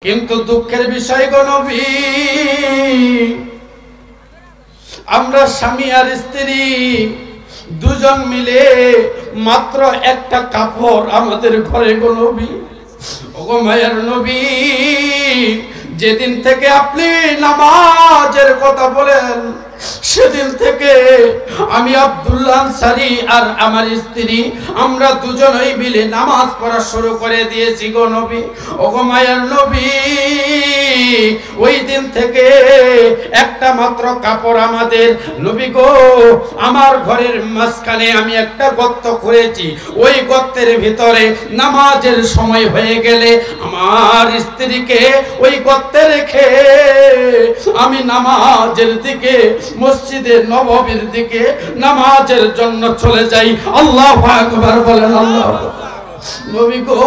কিন্তু দুঃখের বিষয় গো নবী, আমরা স্বামী আর স্ত্রী দুজন মিলে মাত্র একটা কাপড় আমাদের ঘরে গো নবী। ওগো মায়ের নবী, যেদিন থেকে আপনি নামাজের কথা বলেন সেদিন থেকে আমি আব্দুল্লাহ আনসারী আর আমার স্ত্রী আমরা দুজনেই মিলে নামাজ পড়া শুরু করে দিয়েছি গো নবী। ওগো মায়ের নবী, ওই দিন থেকে একটা মাত্র কাপড় আমাদের নবী গো, আমার ঘরের মাঝখানে আমি একটা গর্ত করেছি, ওই গর্তের ভিতরে নামাজের সময় হয়ে গেলে আমার স্ত্রীকে ওই গর্তে রেখে আমি নামাজের দিকে, মসজিদে নববীর দিকে নামাজের জন্য চলে যাই। আল্লাহু আকবার বলেন। আল্লাহ নবী গো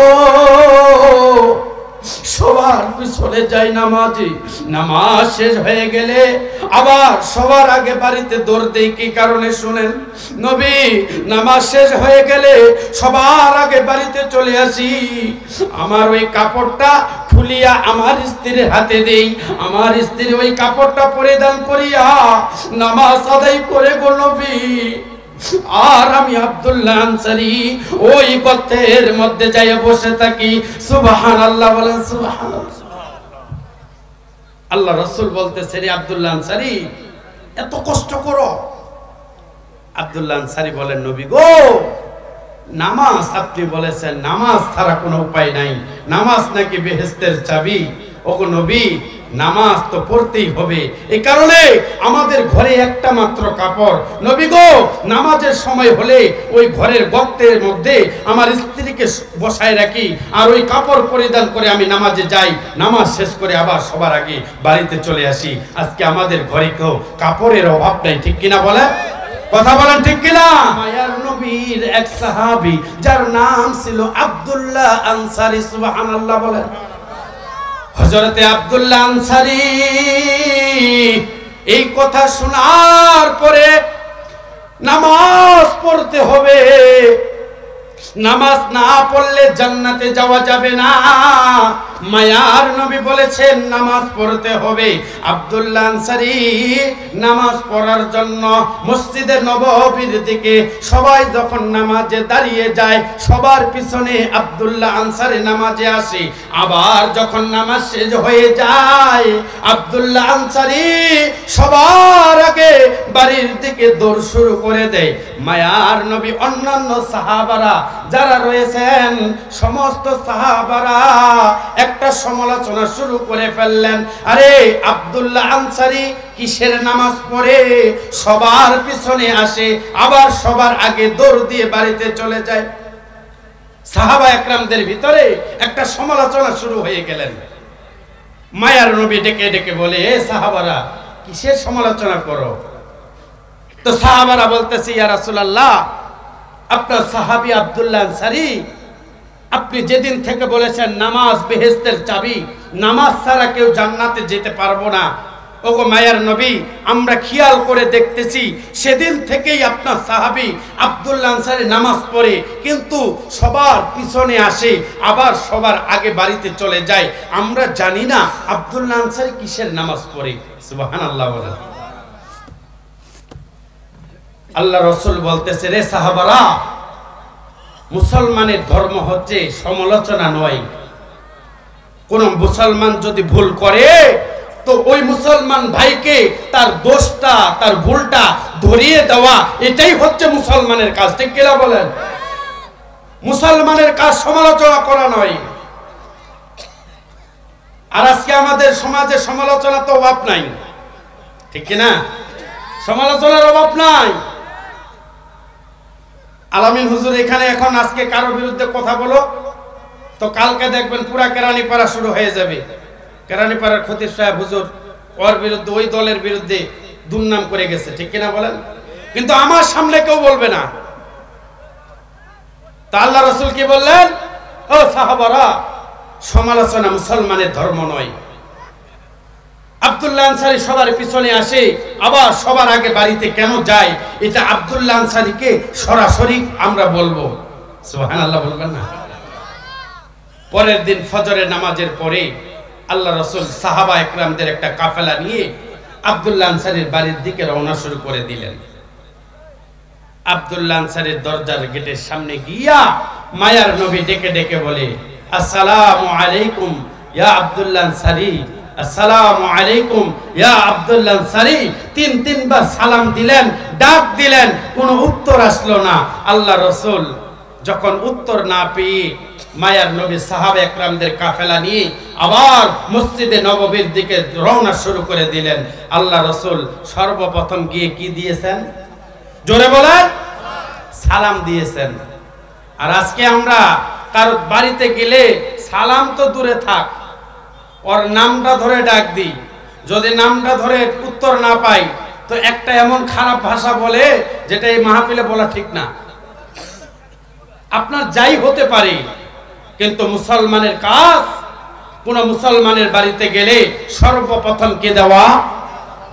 সবার পিছনে যাই নামাজি, নামাজ শেষ হয়ে গেলে আবার সবার আগে বাড়িতে দৌড় দেই। কি কারণে শুনেন, নবী নামাজ শেষ হয়ে গেলে সবার আগে বাড়িতে চলে আসি, আমার ওই কাপড়টা খুলিয়া আমার স্ত্রীর হাতে দেই, আমার স্ত্রী ওই কাপড়টা পরিধান করিয়া নামাজ আদায় করে গো নবী। আর আমি আব্দুল্লাহ আনসারী ওই গর্তের মধ্যে যাইয়া বসে থাকি। সুবহানাল্লাহ বলেন। সুবহানাল্লাহ। আল্লাহ রাসূল বলতেছে, রে আব্দুল্লাহ আনসারী এত কষ্ট করো? আব্দুল্লাহ আনসারী বলেন, নবী গো নামাজ আপনি বলেছেন নামাজ ছাড়া কোনো উপায় নাই, নামাজ নাকি বেহেশতের চাবি। ওগো নবী নামাজ তো পড়তেই হবে, এই কারণে আমাদের ঘরে একটা মাত্র কাপড়। নবী গো নামাজের সময় হলে ওই ঘরের গর্তের মধ্যে আমার স্ত্রীকে বসায় রাখি, আর ওই কাপড় পরিধান করে আমি নামাজে যাই, নামাজ শেষ করে আবার সবার আগে বাড়িতে চলে আসি। আজকে আমাদের ঘরে কেউ কাপড়ের অভাব নাই, ঠিক কিনা বলে? কথা বলেন ঠিক কিনা? মায়ার নবীর এক সাহাবী যার নাম ছিল আব্দুল্লাহ আনসারী। সুবহানাল্লাহ বলেন। হযরতে আব্দুল্লাহ আনসারী এই কথা শোনার পরে নামাজ পড়তে হবে, নামাজ না পড়লে জান্নাতে যাওয়া যাবে না। মায়ার নবী বলেছেন নামাজ পড়তে হবে। আব্দুল্লাহ আনসারী নামাজ পড়ার জন্য মসজিদে নববীর দিকে সবাই যখন নামাজে দাঁড়িয়ে যায়, সবার পিছনে আব্দুল্লাহ আনসারী নামাজে আসে। আবার যখন নামাজ শেষ হয়ে যায়, আব্দুল্লাহ আনসারী সবার আগে বাড়ির দিকে দৌড় শুরু করে দেয়। মায়ার নবী অন্যান্য সাহাবারা যারা রয়েছেন সমস্ত সাহাবারা একটা সমালোচনা শুরু করে ফেললেন, আরে আব্দুল্লাহ আনসারী কিসের নামাজ পড়ে সবার পিছনে আসে, আবার সবার আগে দৌড় দিয়ে বাড়িতে চলে যায়। সাহাবা একরামদের ভিতরে একটা সমালোচনা শুরু হয়ে গেলেন। মায়ার নবী ডেকে ডেকে বলে, এ সাহাবারা কিসের সমালোচনা করো? তো সাহাবারা বলতেছে, ইয়া রাসূলুল্লাহ আপনার সাহাবী আব্দুল্লাহ আনসারী আপনি যেদিন থেকে বলেছেন নামাজ বেহেশতের চাবি, নামাজ ছাড়া কেউ জান্নাতে যেতে পারবো না, ওগো মায়ার নবী আমরা খেয়াল করে দেখতেছি সেদিন থেকেই আপনার সাহাবী আব্দুল্লাহ আনসারী নামাজ পড়ে, কিন্তু সবার পিছনে আসে, আবার সবার আগে বাড়িতে চলে যায়। আমরা জানি না আব্দুল্লাহ আনসারী কিসের নামাজ পড়ে। সুবহানাল্লাহ বলেন। আল্লাহ রাসূল বলতেছে, রে সাহাবারা মুসলমানের ধর্ম হচ্ছে সমালোচনা নয়। কোন মুসলমান যদি ভুল করে তো ওই মুসলমান ভাইকে তার দোষটা তার ভুলটা ধরিয়ে দেওয়া, এটাই হচ্ছে মুসলমানের কাজ, ঠিক কিনা বলেন? মুসলমানের কাজ সমালোচনা করা নয়। আর আজকে আমাদের সমাজে সমালোচনা তো অভাব নাই, ঠিক কিনা? সমালোচনার অভাব নাই। আলামিন হুজুর এখানে এখন আজকে কারো বিরুদ্ধে কথা বলো তো কালকে দেখবেন পুরা কেরানীপাড়া শুরু হয়ে যাবে। কেরানীপাড়ার খতিব সাহেব হুজুর ওর বিরুদ্ধে, ওই দলের বিরুদ্ধে দুর্নাম করে গেছে, ঠিক কিনা বলেন? কিন্তু আমার সামনে কেউ বলবে না। তা আল্লাহ রাসূল কি বললেন, ও সাহাবারা সমালোচনা মুসলমানের ধর্ম নয়। আব্দুল্লাহ আনসারী সবার পিছনে আসে, আবার সবার আগে বাড়িতে কেন যায়, এটা আব্দুল্লাহ আনসারীকে সরাসরি আমরা বলবো। সুবহানাল্লাহ বলবেন না? পরের দিন ফজরের নামাজের পরে আল্লাহ রাসূল সাহাবা একরামদের একটা কাফেলা নিয়ে আব্দুল্লাহ আনসারীর বাড়ির দিকে রওনা শুরু করে দিলেন। আব্দুল্লাহ আনসারীর দরজার গেটের সামনে গিয়া মায়ার নবী ডেকে ডেকে বলে, আসসালামু আলাইকুম ইয়া আব্দুল্লাহ আনসারী, আসসালামু আলাইকুম ইয়া আব্দুল্লাহ আনসারী। তিনবার সালাম দিলেন, ডাক দিলেন, কোনো উত্তর আসলো না। আল্লাহ রাসূল যখন উত্তর না পেয়ে মায়ার নবী সাহাবা একরামদের কাফেলা নিয়ে আবার মসজিদে নববীর দিকে রওনা শুরু করে দিলেন। আল্লাহ রাসূল সর্বপ্রথম গিয়ে কি দিয়েছেন? জোরে বলেন, সালাম দিয়েছেন। আর আজকে আমরা কারো বাড়িতে গেলে সালাম তো দূরে থাক, ওর নামটা ধরে ডাক দিই। যদি নামটা ধরে উত্তর না পাই তো একটা এমন খারাপ ভাষা বলে যেটা এই মাহফিলে বলা ঠিক না। আপনার যাই হতে পারে, কিন্তু মুসলমানের কাজ, কোন মুসলমানের বাড়িতে গেলে সর্বপ্রথম কে দেওয়া?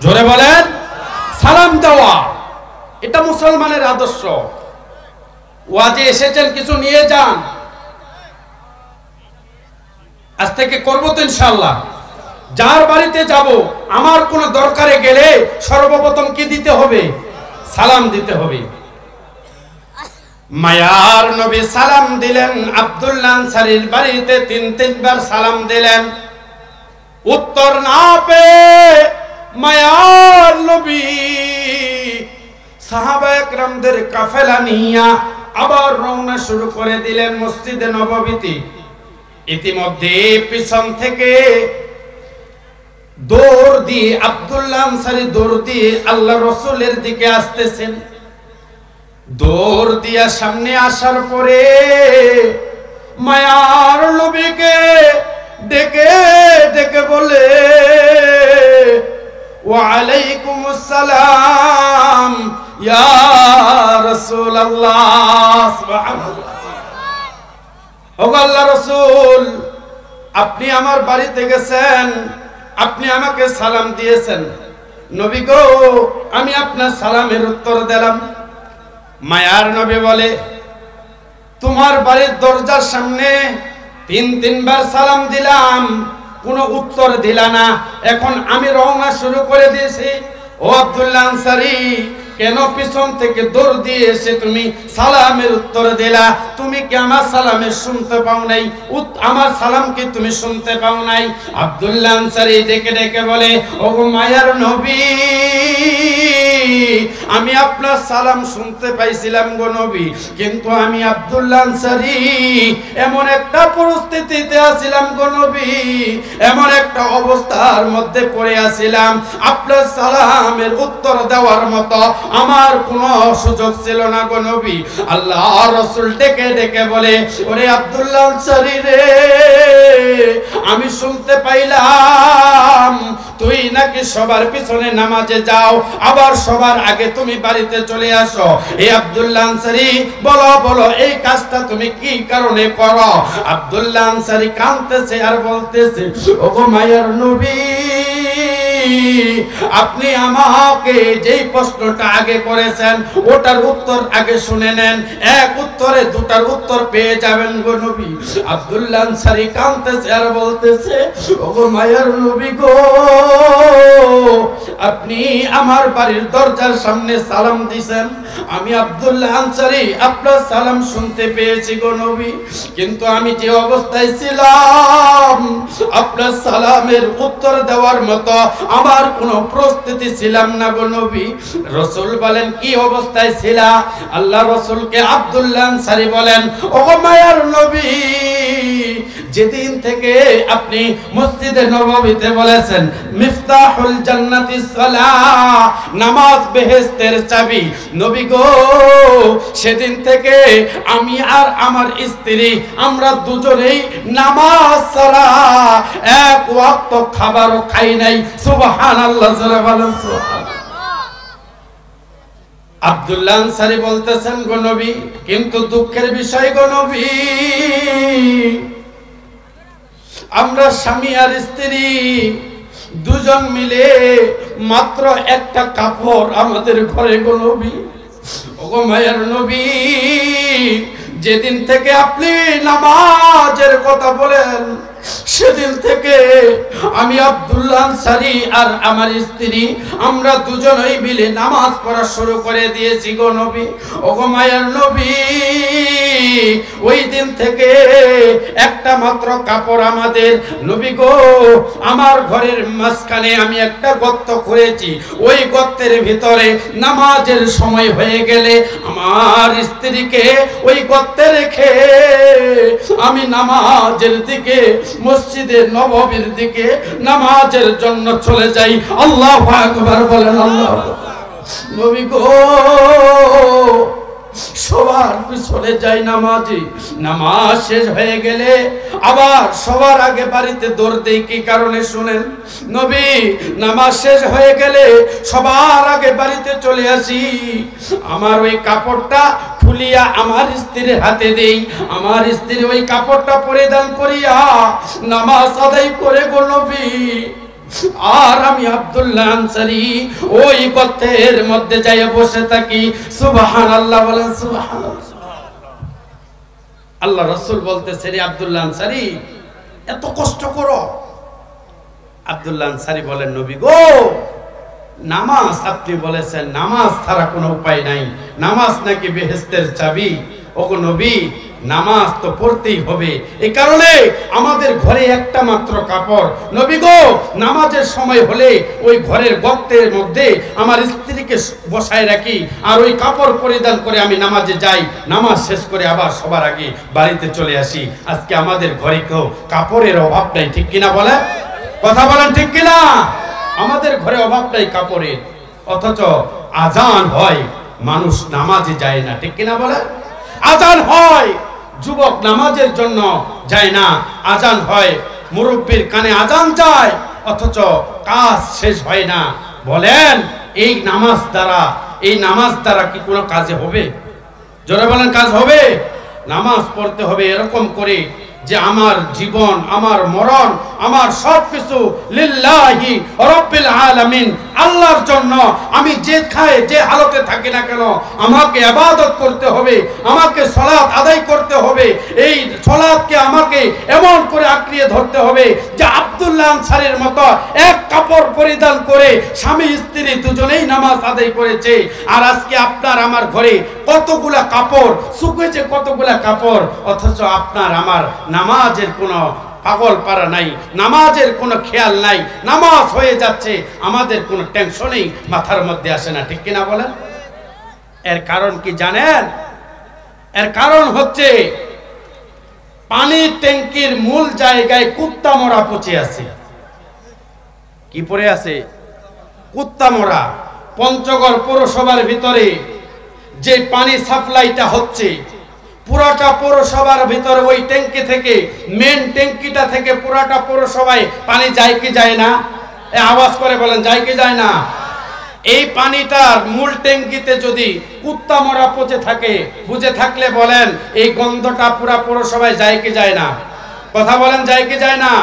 জোরে বলেন, সালাম দেওয়া। এটা মুসলমানের আদর্শ। ওয়াজে এসেছেন, কিছু নিয়ে যান, আজ থেকে করবো তো ইনশাআল্লাহ। যার বাড়িতে যাব, আমার কোন দরকারে গেলে সর্বপ্রথম কি দিতে হবে? সালাম দিতে হবে। মায়ার নবী সালাম দিলেন, আব্দুল্লাহ আনসারীর বাড়িতে তিনবার সালাম দিলেন। উত্তর না পেয়ে মায়ার নবী সাহাবা একরামদের কাফেলা নিয়া আবার রওনা শুরু করে দিলেন মসজিদে নববীতে। ইতিমধ্যে পিছন থেকে দৌড় দিয়ে আব্দুল্লাহ আনসারী দৌড় দিয়ে আল্লাহ রাসূলের দিকে আসতেছেন। দৌড় দিয়া সামনে আসার পরে মায়ার নবীকে ডেকে ডেকে বলে, ওয়া আলাইকুমুস সালাম ইয়া রাসূলুল্লাহ। সুবহানাল্লাহ। ও আল্লাহ রাসূল, আপনি আমার বাড়িতে গেছেন, আপনি আমাকে সালাম দিয়েছেন। নবী গো, আমি আপনার সালামের উত্তর দিলাম। মায়ার নবী বলে, তোমার বাড়ির দরজার সামনে তিনবার সালাম দিলাম, কোনো উত্তর দিলা না। এখন আমি রওনা শুরু করে দিয়েছি। ও আব্দুল্লাহ আনসারী, কেন পিছন থেকে দৌড় দিয়ে এসে তুমি সালামের উত্তর দিলা? তুমি কি আমার সালামের শুনতে পাও নাই? আমার সালাম কি তুমি শুনতে পাও নাই? আব্দুল্লাহ আনসারী ডেকে ডেকে বলে, ওগো মায়ার নবী, আমি আপনার সালাম শুনতে পাইছিলাম গো নবী, কিন্তু আমি আব্দুল্লাহ আনসারী এমন একটা পরিস্থিতিতে আছিলাম গো নবী, এমন একটা অবস্থার মধ্যে পড়ে আছিলাম, আপনার সালামের উত্তর দেওয়ার মতো আমার কোনো সুযোগ ছিল না গো নবী। আল্লাহ রাসূল ডেকে ডেকে বলে, ওরে আব্দুল্লাহ আনসারী রে, আমি শুনতে পাইলাম তুই নাকি সবার পিছনে নামাজে যাও, আবার সবার আগে তুমি বাড়িতে চলে আসো। এই আব্দুল্লাহ আনসারী, বলো বলো এই কাজটা তুমি কি কারণে করো? আব্দুল্লাহ আনসারী কাঁদতেছে আর বলতেছে, ওগো মায়ার নবী, আপনি আমাকে যেই প্রশ্নটা আগে করেছেন ওটার উত্তর আগে শুনে নেন, এক উত্তরে দুটার উত্তর পেয়ে যাবেন গো নবী। আব্দুল্লাহ আনসারী কাঁদতেছে আর বলতেছে, ওগো মায়ার নবী গো, আপনি আমার বাড়ির দরজার সামনে সালাম দিয়েছেন, আমি আব্দুল্লাহ আনসারী আপনার সালাম শুনতে পেয়েছি গো নবী, কিন্তু আমি যে অবস্থায় ছিলাম আপনার সালামের উত্তর দেওয়ার মতো আমার কোনো প্রস্তুতি ছিলাম না গো নবী। রাসূল বলেন, কি অবস্থায় ছিলা? আল্লাহ রাসূলকে আব্দুল্লাহ আনসারী বলেন, ওগো মায়ার নবী, যেদিন থেকে আপনি মসজিদে নববীতে বলেছেন মিফতাহুল জান্নাতিস সালাহ, নামাজ বেহেশতের চাবি, নবী গো, সেদিন থেকে আমি আর আমার স্ত্রী আমরা দুজনেই নামাজ ছাড়া এক ওয়াক্ত খাবারও খাই নাই। সুবহানাল্লাহ, জোরে বলেন সুবহানাল্লাহ। আব্দুল্লাহ আনসারী বলতেছেন, গো নবী, কিন্তু দুঃখের বিষয় গো নবী, আমরা স্বামী আর স্ত্রী দুজন মিলে মাত্র একটা কাপড় আমাদের ঘরে গো নবী। ওগো মায়ের নবী, যেদিন থেকে আপনি নামাজের কথা বলেন সেদিন থেকে আমি আব্দুল্লাহ আনসারী আর আমার স্ত্রী আমরা দুজনেই মিলে নামাজ পড়া শুরু করে দিয়েছি গো নবী। ওগো মায়ের নবী, ওই দিন থেকে একটা মাত্র কাপড় আমাদের নবী গো, আমার ঘরের মাঝখানে আমি একটা গর্ত করেছি, ওই গর্তের ভিতরে নামাজের সময় হয়ে গেলে আমার স্ত্রীকে ওই গর্তে রেখে আমি নামাজের দিকে, মসজিদে নববীর দিকে নামাজের জন্য চলে যাই। আল্লাহু আকবার বলেন। আল্লাহ নবী গো সবার পিছনে যাই নামাজি, নামাজ শেষ হয়ে গেলে আবার সবার আগে বাড়িতে দৌড় দেই। কি কারণে শুনেন, নবী নামাজ শেষ হয়ে গেলে সবার আগে বাড়িতে চলে আসি, আমার ওই কাপড়টা খুলিয়া আমার স্ত্রীর হাতে দেই, আমার স্ত্রী ওই কাপড়টা পরিধান করিয়া নামাজ আদায় করে গো নবী। আর আমি আব্দুল্লাহ আনসারী ওই গর্তের মধ্যে যাইয়া বসে থাকি। সুবহানাল্লাহ বলেন। সুবহানাল্লাহ। আল্লাহ রাসূল বলতেছে, রে আব্দুল্লাহ আনসারী এত কষ্ট করো? আব্দুল্লাহ আনসারী বলেন, নবী গো নামাজ আপনি বলেছেন নামাজ ছাড়া কোনো উপায় নাই, নামাজ নাকি বেহেশতের চাবি। ওগো নবী নামাজ তো পড়তেই হবে, এই কারণে আমাদের ঘরে একটা মাত্র কাপড়, নবী গো নামাজের সময় হলে ওই ঘরের গর্তের মধ্যে আমার স্ত্রীকে বসায় রাখি, আর ওই কাপড় পরিধান করে আমি নামাজে যাই, নামাজ শেষ করে আবার সবার আগে বাড়িতে চলে আসি। আজকে আমাদের ঘরে কেউ কাপড়ের অভাব নাই, ঠিক কিনা বলে? কথা বলেন ঠিক কিনা? আমাদের ঘরে অভাব নাই কাপড়ের, অথচ আজান হয় মানুষ নামাজে যায় না, ঠিক কিনা বলে? আজান হয় যুবক নামাজের জন্য যায় না, আজান হয় মুরব্বির কানে আজান যায়, অথচ কাজ শেষ হয় না। বলেন এই নামাজ দ্বারা কি কোনো কাজে হবে? জোরে বলেন কাজ হবে? নামাজ পড়তে হবে এরকম করে যে আমার জীবন, আমার মরণ, আমার সবকিছু লিল্লাহি রাব্বিল আলামিন, আল্লাহর জন্য। আমি যে হালতে থাকি না কেন আমাকে ইবাদত করতে হবে, আমাকে সালাত আদায় করতে হবে। এই সালাতকে আমাকে এমন করে আঁকড়িয়ে ধরতে হবে যে আব্দুল্লাহ আনসারীর মতো এক কাপড় পরিধান করে স্বামী স্ত্রী দুজনেই নামাজ আদায় করেছে। আর আজকে আপনার আমার ঘরে কতগুলা কাপড় শুকিয়েছে, কতগুলা কাপড়, অথচ আপনার আমার নামাজের কোনো পাগল পারা নাই, নামাজের কোনো খেয়াল নাই, নামাজ হয়ে যাচ্ছে, আমাদের কোনো টেনশনই মাথার মধ্যে আসে না, ঠিক কিনা বলেন? এর কারণ কি জানেন? এর কারণ হচ্ছে পানির ট্যাঙ্কির মূল জায়গায় কুত্তা মরা পচে আছে। কি পড়ে আছে? কুত্তা মরা। পঞ্চগড় পৌরসভার ভিতরে যে পানি সাপ্লাইটা হচ্ছে, পুরাটা পৌরসভার ভিতরে ওই ট্যাঙ্কি থেকে, মেন ট্যাঙ্কিটা থেকে পুরাটা পৌরসভায় পানি যায় কি যায় না? আওয়াজ করে বলেন, যায় কি যায় না? এই পানিটার মূল ট্যাঙ্কিতে যদি কুত্তা মরা পচে থাকে, বুঝে থাকলে বলেন এই গন্ধটা পুরা পৌরসভায় যায় কি যায় না? কথা বলেন, যায় কি যায় না?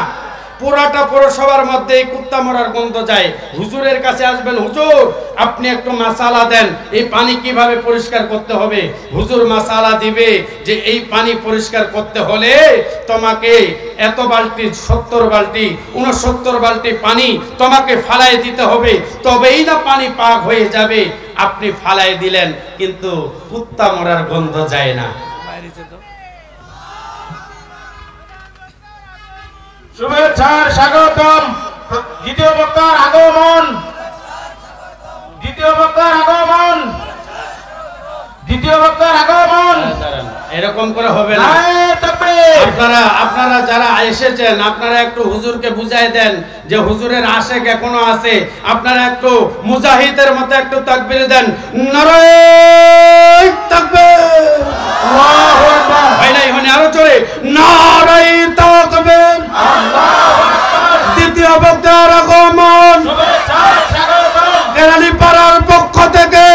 পুরাটা পৌরসভার মধ্যে এই কুত্তা মরার গন্ধ যায়। হুজুরের কাছে আসবেন, হুজুর আপনি একটু মাসালা দেন, এই পানি কিভাবে পরিষ্কার করতে হবে। হুজুর মাসালা দিবে যে এই পানি পরিষ্কার করতে হলে তোমাকে এত বালতি, 70 বালতি 69 বালতি পানি তোমাকে ফালাই দিতে হবে, তবেই না পানি পাক হয়ে যাবে। আপনি ফালাই দিলেন, কিন্তু কুত্তা মরার গন্ধ যায় না। শুভেচ্ছার স্বাগতম। দ্বিতীয় বক্তার আগমন, দ্বিতীয় বক্তার আগমন, দ্বিতীয় বক্তার আগমন। এরকম করে হবে না। আপনারা যারা এসেছেন আপনারা একটু হুজুরকে বুঝাই দেন যে হুজুরের আশেক এখনো আছে। আপনারা একটু মুজাহিদের মতো একটু তাকবীর দেন, নারায়ে তাকবীর, আল্লাহু আকবার। হয় নাই, হনে আরো জোরে, নারায়ে তাকবীর, আল্লাহু আকবার। দ্বিতীয় বক্তার আগমন, শুভেচ্ছা স্বাগতম কেরানি পাড়ার পক্ষ থেকে,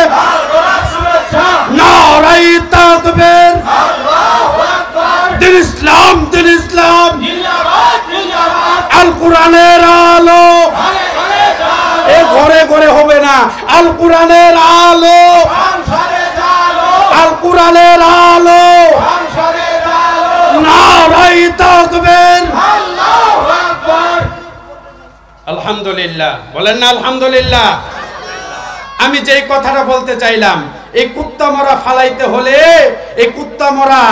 শুভেচ্ছা, নারায়ে তাকবীর, আল্লাহু আকবার। দিন ইসলাম, দিন ইসলাম জিন্দাবাদ, জিন্দাবাদ। আল কোরআনের আলো ঘরে ঘরে জালো, এ ঘরে ঘরে হবে না, আল কোরআনের আলো সংসারে জালো, আল কোরআনের আলো সংসারে জালো, নারায়ে তাকবীর, আল্লাহু আলহামদুলিল্লাহ বলেন না আলহামদুলিল্লাহ। আমি যেই কথাটা বলতে চাইলাম, এই কুত্তা মরা ফালাইতে হলে এই কুত্তা মরা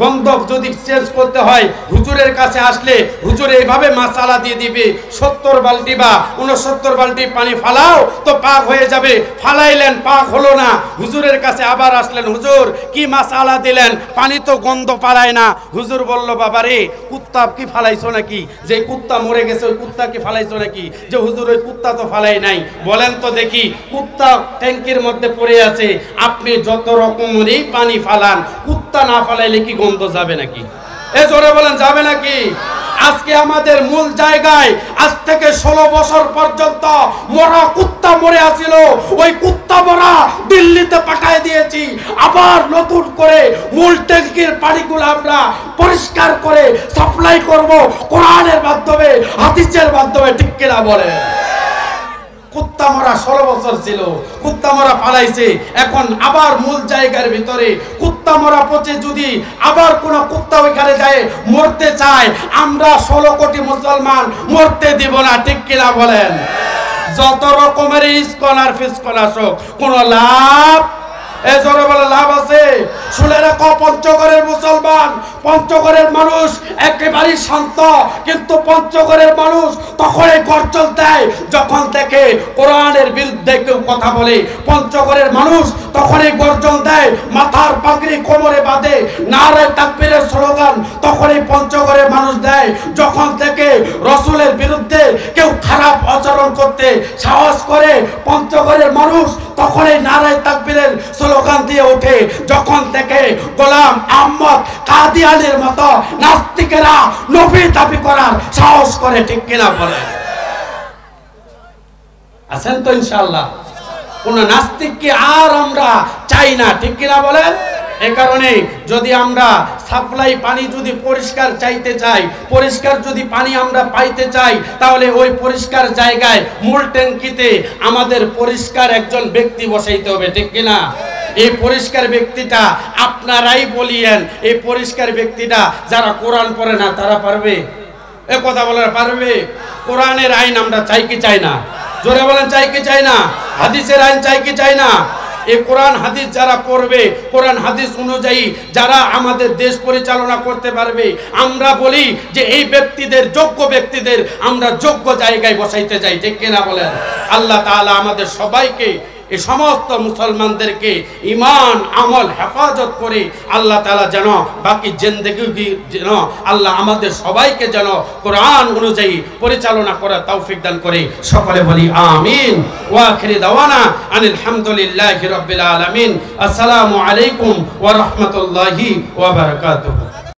গন্ধ যদি চেঞ্জ করতে হয়, হুজুরের কাছে আসলে হুজুর এইভাবে মাসালা দিয়ে দিবে, 70 বালতি বা 69 বালতি পানি ফালাও তো পাক হয়ে যাবে। ফালাইলেন, পাক হলো না, হুজুরের কাছে আবার আসলেন, হুজুর কি মাসালা দিলেন, পানি তো গন্ধ পালায় না। হুজুর বলল, বাবা রে, কুত্তা কি ফালাইছো নাকি? যে কুত্তা মরে গেছে ওই কুত্তা কি ফালাইছো নাকি? যে হুজুর ওই কুত্তা তো ফালাই নাই। বলেন তো দেখি, কুত্তা ট্যাঙ্কির মধ্যে পড়ে আছে, আপনি যত রকমেরই পানি ফালান, কুত্তা না ফালাইলে কি গন্ধ যাবে নাকি? এ জোরে বলেন, যাবে নাকি? আজকে আমাদের মূল জায়গায় আজ থেকে 16 বছর পর্যন্ত মরা কুত্তা মরে আছিল, ওই কুত্তা মরা দিল্লিতে পাঠিয়ে দিয়েছি। আবার নতুন করে মূল ট্যাঙ্কির পানিগুলো আমরা পরিষ্কার করে সাপ্লাই করব কোরআনের মাধ্যমে, হাদিসের মাধ্যমে, ঠিক কিনা বলে? কুত্তা মরা 16 বছর ছিল, কুত্তা মরা পালাইছে, এখন আবার মূল জায়গার ভিতরে কুত্তা মরা পচে যদি আবার কোন কুত্তা ওইখানে যায় মরতে চায়, আমরা 16 কোটি মুসলমান মরতে দিব না, ঠিক কিনা বলেন? যত রকমের ইসকন আর ফিসকন আসুক, কোন লাভ, এ জোরে বলে লাভ আছে? শুনে রাখো, পঞ্চগড়ের মুসলমান, পঞ্চগড়ের মানুষ একেবারেই শান্ত, কিন্তু পঞ্চগড়ের মানুষ তখনই গর্জন দেয় যখন দেখে কোরআনের বিরুদ্ধে কেউ কথা বলে। পঞ্চগড়ের মানুষ তখনই গর্জন দেয়, মাথার পাগড়ি কোমরে বাঁধে, নারে তাকবীরের স্লোগান তখনই পঞ্চগড়ের মানুষ দেয় যখন থেকে রসুলের বিরুদ্ধে কেউ খারাপ আচরণ করতে সাহস করে। পঞ্চগড়ের মানুষ তখনই নারে তাকবীরের স্লোগান দিয়ে ওঠে যখন থেকে গোলাম আহমদ কাদিয়ানির মতো নাস্তিকেরা নবী দাবি করার সাহস করে, ঠিক কিনা বলে? আছেন তো ইনশাআল্লাহ? কোন নাস্তিককে আর আমরা চাই না, ঠিক কিনা বলেন? এ কারণে যদি আমরা সাপ্লাই পানি যদি পরিষ্কার চাইতে চাই, পরিষ্কার যদি পানি আমরা পাইতে চাই, তাহলে ওই পরিষ্কার জায়গায় মূল ট্যাঙ্কিতে আমাদের পরিষ্কার একজন ব্যক্তি বসাইতে হবে, ঠিক কিনা? এই পরিষ্কার ব্যক্তিটা আপনারাই বলিয়েন, এই পরিষ্কার ব্যক্তিটা যারা কোরআন পড়ে না তারা পারবে? এ কথা বলার পারবে? কোরআনের আইন আমরা চাই কি চাই না? জোরে বলেন, চাই কি চাই না? হাদিসের আইন চাই কি চাই না? এই কোরআন হাদিস যারা পড়বে, কোরআন হাদিস অনুযায়ী যারা আমাদের দেশ পরিচালনা করতে পারবে, আমরা বলি যে এই ব্যক্তিদের, যোগ্য ব্যক্তিদের আমরা যোগ্য জায়গায় বসাইতে চাই, ঠিক কিনা বলেন? আল্লাহ তাআলা আমাদের সবাইকে, এই সমস্ত মুসলমানদেরকে ঈমান আমল হেফাজত করে আল্লাহ তাআলা যেন বাকি জিন্দেগি যেন আল্লাহ আমাদের সবাইকে যেন কোরআন অনুযায়ী পরিচালনা করার তৌফিক দান করে। সকলে বলি আমিন। ওয়া আখিরি দাওয়ানা আনিল হামদুলিল্লাহি রাব্বিল আলামিন। আসসালামু আলাইকুম ওয়া রাহমাতুল্লাহি ওয়া বারাকাতুহু।